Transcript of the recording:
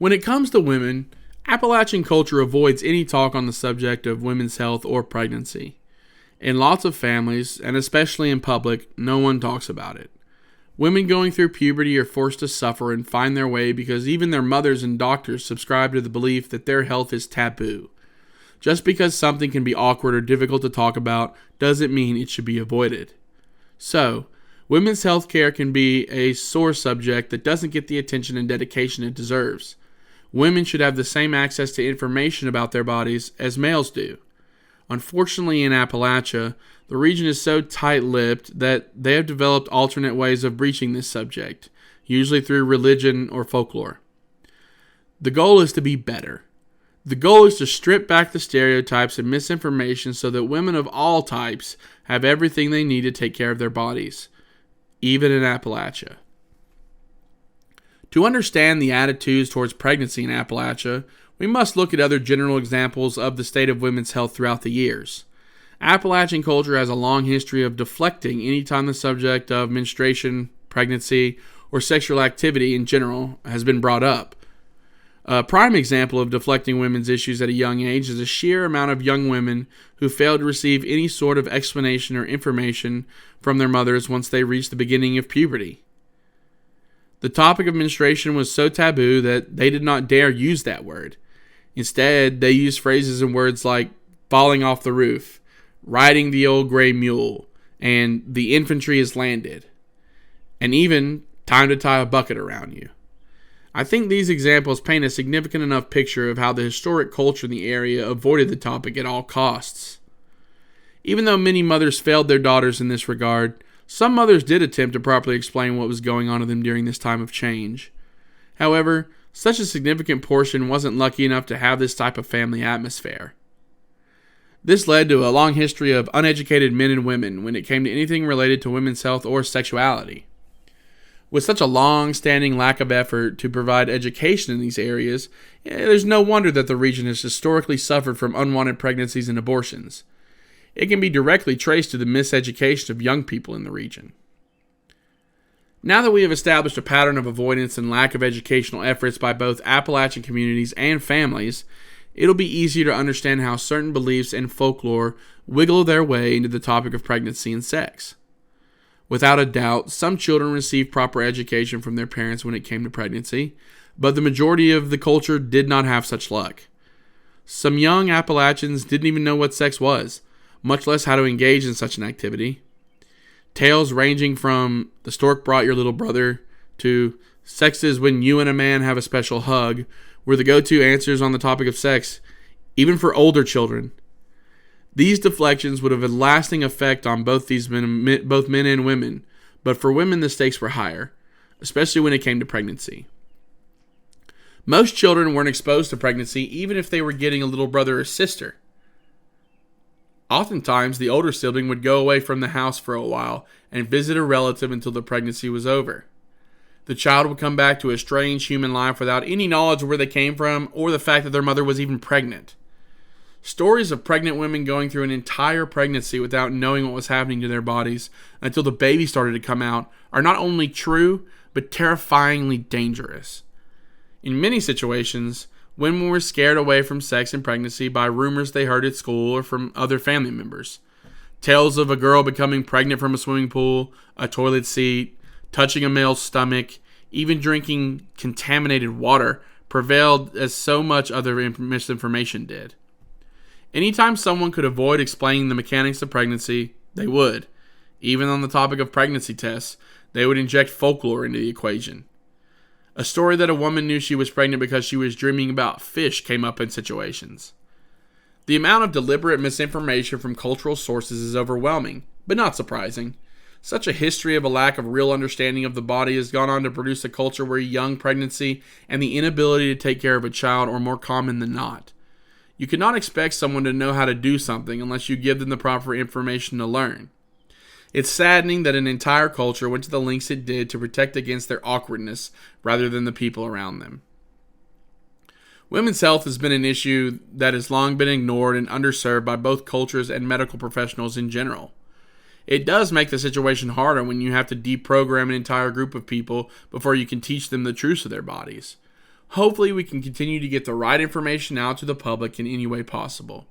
When it comes to women, Appalachian culture avoids any talk on the subject of women's health or pregnancy. In lots of families, and especially in public, no one talks about it. Women going through puberty are forced to suffer and find their way because even their mothers and doctors subscribe to the belief that their health is taboo. Just because something can be awkward or difficult to talk about doesn't mean it should be avoided. So, women's health care can be a sore subject that doesn't get the attention and dedication it deserves. Women should have the same access to information about their bodies as males do. Unfortunately, in Appalachia, the region is so tight-lipped that they have developed alternate ways of breaching this subject, usually through religion or folklore. The goal is to be better. The goal is to strip back the stereotypes and misinformation so that women of all types have everything they need to take care of their bodies, even in Appalachia. To understand the attitudes towards pregnancy in Appalachia, we must look at other general examples of the state of women's health throughout the years. Appalachian culture has a long history of deflecting anytime the subject of menstruation, pregnancy, or sexual activity in general has been brought up. A prime example of deflecting women's issues at a young age is the sheer amount of young women who failed to receive any sort of explanation or information from their mothers once they reached the beginning of puberty. The topic of menstruation was so taboo that they did not dare use that word. Instead, they used phrases and words like falling off the roof, riding the old gray mule, and the infantry has landed, and even time to tie a bucket around you. I think these examples paint a significant enough picture of how the historic culture in the area avoided the topic at all costs. Even though many mothers failed their daughters in this regard, some mothers did attempt to properly explain what was going on to them during this time of change. However, such a significant portion wasn't lucky enough to have this type of family atmosphere. This led to a long history of uneducated men and women when it came to anything related to women's health or sexuality. With such a long-standing lack of effort to provide education in these areas, there's no wonder that the region has historically suffered from unwanted pregnancies and abortions. It can be directly traced to the miseducation of young people in the region. Now that we have established a pattern of avoidance and lack of educational efforts by both Appalachian communities and families, it'll be easier to understand how certain beliefs and folklore wiggle their way into the topic of pregnancy and sex. Without a doubt, some children received proper education from their parents when it came to pregnancy, but the majority of the culture did not have such luck. Some young Appalachians didn't even know what sex was, much less how to engage in such an activity. Tales ranging from the stork brought your little brother to sex is when you and a man have a special hug were the go-to answers on the topic of sex, even for older children. These deflections would have a lasting effect on both men and women, but for women the stakes were higher, especially when it came to pregnancy. Most children weren't exposed to pregnancy even if they were getting a little brother or sister. Oftentimes, the older sibling would go away from the house for a while and visit a relative until the pregnancy was over. The child would come back to a strange human life without any knowledge of where they came from or the fact that their mother was even pregnant. Stories of pregnant women going through an entire pregnancy without knowing what was happening to their bodies until the baby started to come out are not only true, but terrifyingly dangerous. In many situations, women were scared away from sex and pregnancy by rumors they heard at school or from other family members. Tales of a girl becoming pregnant from a swimming pool, a toilet seat, touching a male's stomach, even drinking contaminated water prevailed as so much other misinformation did. Anytime someone could avoid explaining the mechanics of pregnancy, they would. Even on the topic of pregnancy tests, they would inject folklore into the equation. A story that a woman knew she was pregnant because she was dreaming about fish came up in situations. The amount of deliberate misinformation from cultural sources is overwhelming, but not surprising. Such a history of a lack of real understanding of the body has gone on to produce a culture where young pregnancy and the inability to take care of a child are more common than not. You cannot expect someone to know how to do something unless you give them the proper information to learn. It's saddening that an entire culture went to the lengths it did to protect against their awkwardness rather than the people around them. Women's health has been an issue that has long been ignored and underserved by both cultures and medical professionals in general. It does make the situation harder when you have to deprogram an entire group of people before you can teach them the truths of their bodies. Hopefully we can continue to get the right information out to the public in any way possible.